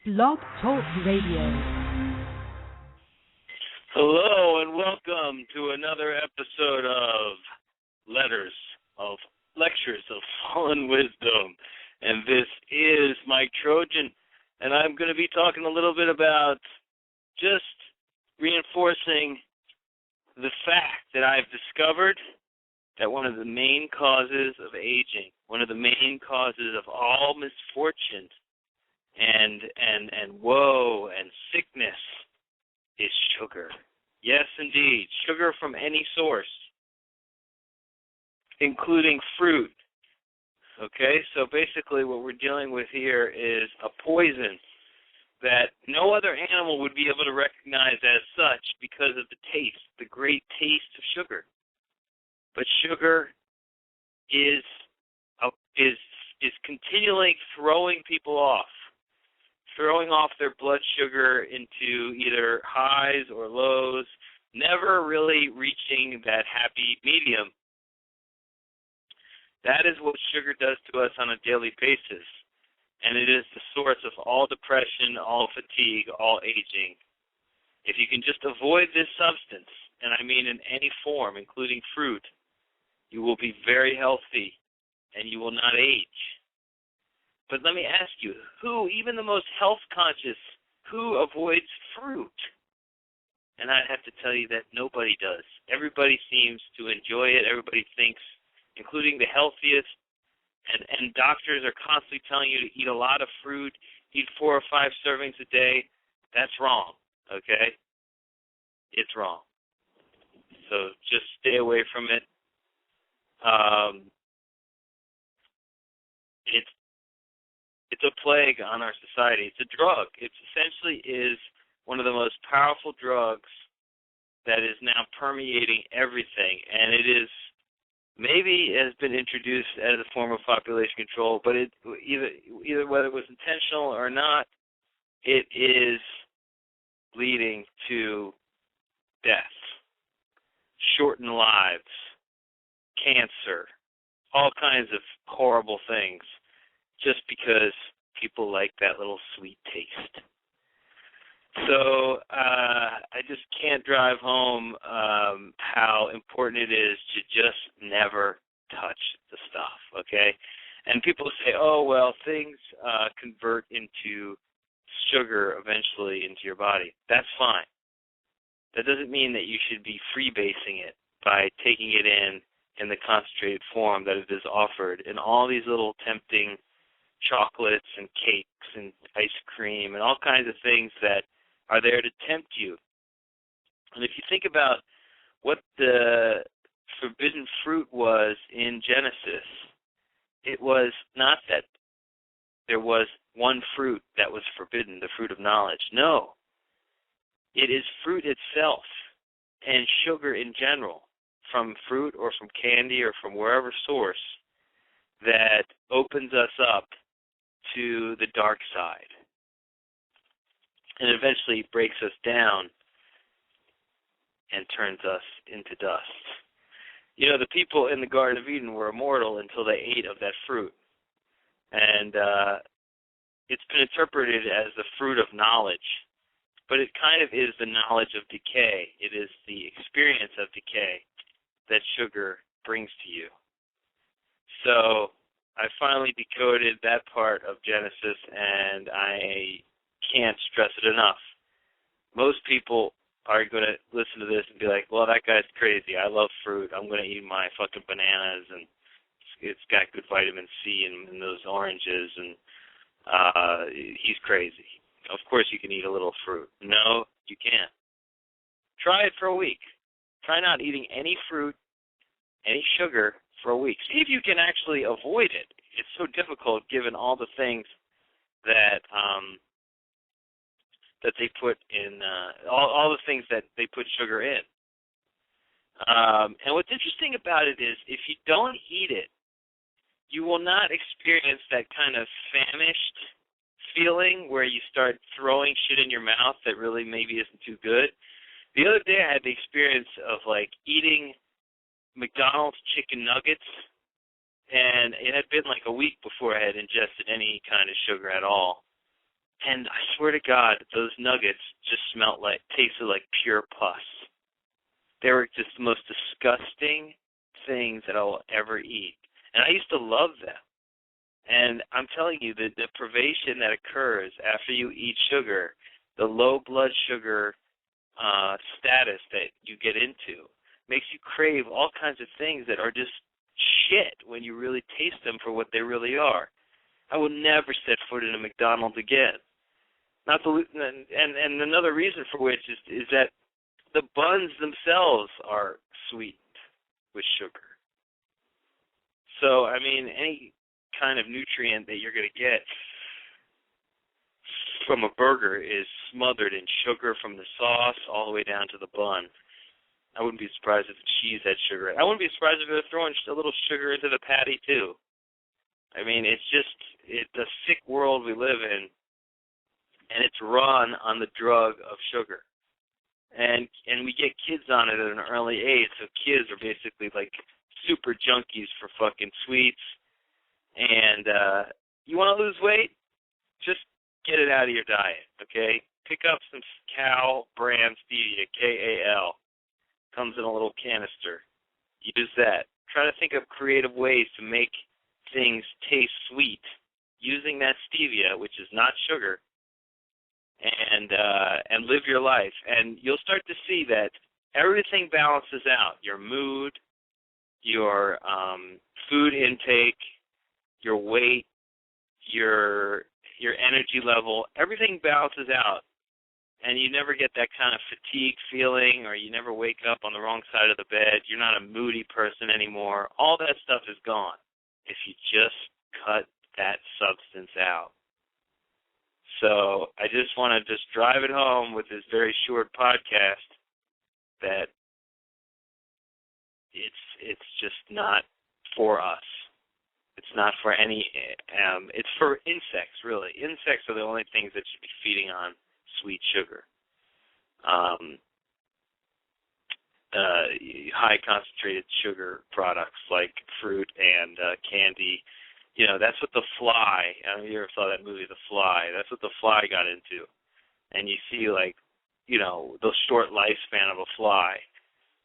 Blog Talk Radio. Hello and welcome to another episode of Lectures of Fallen Wisdom. And this is Mike Trojan, and I'm going to be talking a little bit about just reinforcing the fact that I've discovered that one of the main causes of aging, one of the main causes of all misfortune and woe and sickness is sugar. Yes, indeed, sugar from any source, including fruit. Okay, so basically what we're dealing with here is a poison that no other animal would be able to recognize as such because of the taste, the great taste of sugar. But sugar is continually throwing people off, throwing off their blood sugar into either highs or lows, never really reaching that happy medium. That is what sugar does to us on a daily basis, and it is the source of all depression, all fatigue, all aging. If you can just avoid this substance, and I mean in any form, including fruit, you will be very healthy, and you will not age. But let me ask you, who, even the most health-conscious, who avoids fruit? And I have to tell you that nobody does. Everybody seems to enjoy it. Everybody thinks, including the healthiest, and doctors are constantly telling you to eat a lot of fruit, eat 4 or 5 servings a day. That's wrong, okay? It's wrong. So just stay away from it. It's a plague on our society. It's a drug. It essentially is one of the most powerful drugs that is now permeating everything, and it is maybe has been introduced as a form of population control, but it either whether it was intentional or not, it is leading to death, shortened lives, cancer, all kinds of horrible things, just because people like that little sweet taste. So I just can't drive home how important it is to just never touch the stuff, okay? And people say, oh, well, things convert into sugar eventually into your body. That's fine. That doesn't mean that you should be freebasing it by taking it in the concentrated form that it is offered in all these little tempting chocolates and cakes and ice cream and all kinds of things that are there to tempt you. And if you think about what the forbidden fruit was in Genesis, it was not that there was one fruit that was forbidden, the fruit of knowledge. No. It is fruit itself and sugar in general, from fruit or from candy or from wherever source, that opens us up to the dark side and eventually breaks us down and turns us into dust. You know, the people in the Garden of Eden were immortal until they ate of that fruit. And it's been interpreted as the fruit of knowledge, but it kind of is the knowledge of decay. It is the experience of decay that sugar brings to you. So I finally decoded that part of Genesis, and I can't stress it enough. Most people are going to listen to this and be like, well, that guy's crazy. I love fruit. I'm going to eat my fucking bananas, and it's got good vitamin C in those oranges, and he's crazy. Of course you can eat a little fruit. No, you can't. Try it for a week. Try not eating any fruit, any sugar for a week. See if you can actually avoid it. It's so difficult given all the things that that they put in, all the things that they put sugar in. And what's interesting about it is if you don't eat it, you will not experience that kind of famished feeling where you start throwing shit in your mouth that really maybe isn't too good. The other day I had the experience of like eating McDonald's chicken nuggets, and it had been like a week before I had ingested any kind of sugar at all. And I swear to God, those nuggets just tasted like pure pus. They were just the most disgusting things that I will ever eat. And I used to love them. And I'm telling you, the deprivation that occurs after you eat sugar, the low blood sugar status that you get into, makes you crave all kinds of things that are just shit when you really taste them for what they really are. I will never set foot in a McDonald's again. Not the and another reason for which is that the buns themselves are sweetened with sugar. So, I mean, any kind of nutrient that you're going to get from a burger is smothered in sugar from the sauce all the way down to the bun. I wouldn't be surprised if the cheese had sugar. I wouldn't be surprised if they were throwing a little sugar into the patty, too. I mean, it's a sick world we live in, and it's run on the drug of sugar. And we get kids on it at an early age, so kids are basically like super junkies for fucking sweets. And you want to lose weight? Just get it out of your diet, okay? Pick up some Cal brand stevia, Kal. Comes in a little canister. Use that. Try to think of creative ways to make things taste sweet using that stevia, which is not sugar, and live your life. And you'll start to see that everything balances out. Your mood, your food intake, your weight, your energy level, everything balances out. And you never get that kind of fatigue feeling, or you never wake up on the wrong side of the bed. You're not a moody person anymore. All that stuff is gone if you just cut that substance out. So I just want to just drive it home with this very short podcast that it's just not for us. It's not for any, it's for insects, really. Insects are the only things that should be feeding on sweet sugar. High concentrated sugar products like fruit and candy. You know, that's what The Fly, I don't know if you ever saw that movie, The Fly. That's what The Fly got into. And you see, like, you know, the short lifespan of a fly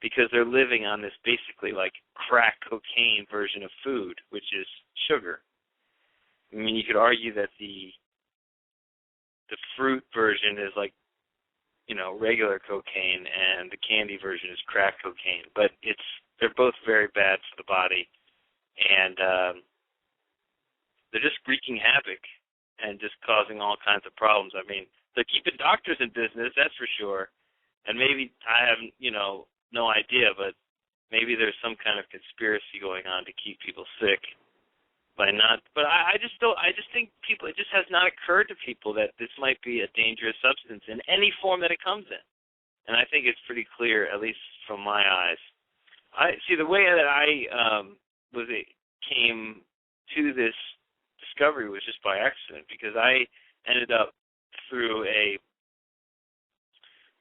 because they're living on this basically like crack cocaine version of food, which is sugar. I mean, you could argue that the fruit version is like, you know, regular cocaine, and the candy version is crack cocaine. But they're both very bad for the body, and they're just wreaking havoc and just causing all kinds of problems. I mean, they're keeping doctors in business, that's for sure. And maybe I have, you know, no idea, but maybe there's some kind of conspiracy going on to keep people sick. But I just think people, it just has not occurred to people that this might be a dangerous substance in any form that it comes in. And I think it's pretty clear, at least from my eyes. The way that I came to this discovery was just by accident, because I ended up through a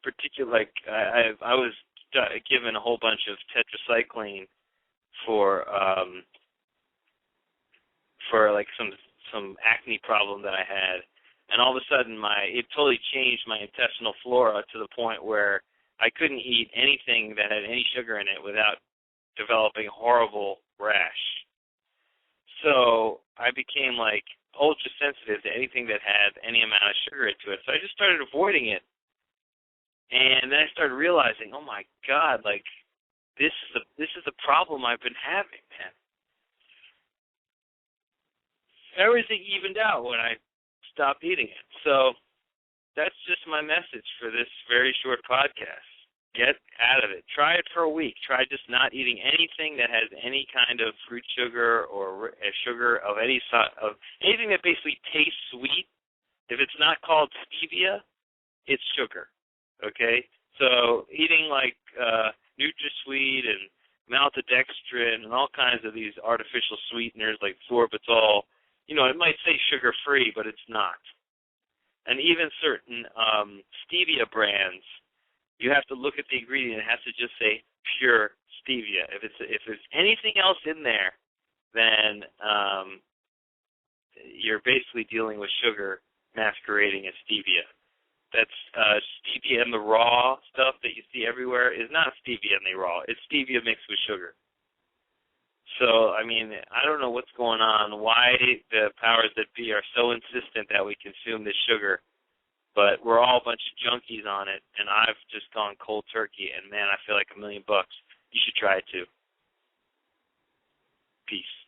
particular, like, I was given a whole bunch of tetracycline for like some acne problem that I had, and all of a sudden it totally changed my intestinal flora to the point where I couldn't eat anything that had any sugar in it without developing a horrible rash. So I became like ultra sensitive to anything that had any amount of sugar into it. So I just started avoiding it, and then I started realizing, oh my God, like this is the problem I've been having, man. Everything evened out when I stopped eating it. So that's just my message for this very short podcast. Get out of it. Try it for a week. Try just not eating anything that has any kind of fruit sugar or sugar of any sort, of anything that basically tastes sweet. If it's not called stevia, it's sugar. Okay? So eating like NutraSweet and maltodextrin and all kinds of these artificial sweeteners like sorbitol, you know, it might say sugar-free, but it's not. And even certain stevia brands, you have to look at the ingredient. It has to just say pure stevia. If there's anything else in there, then you're basically dealing with sugar masquerading as stevia. That's stevia in the raw stuff that you see everywhere is not stevia in the raw. It's stevia mixed with sugar. So, I mean, I don't know what's going on, why the powers that be are so insistent that we consume this sugar, but we're all a bunch of junkies on it, and I've just gone cold turkey, and man, I feel like $1,000,000. You should try it too. Peace.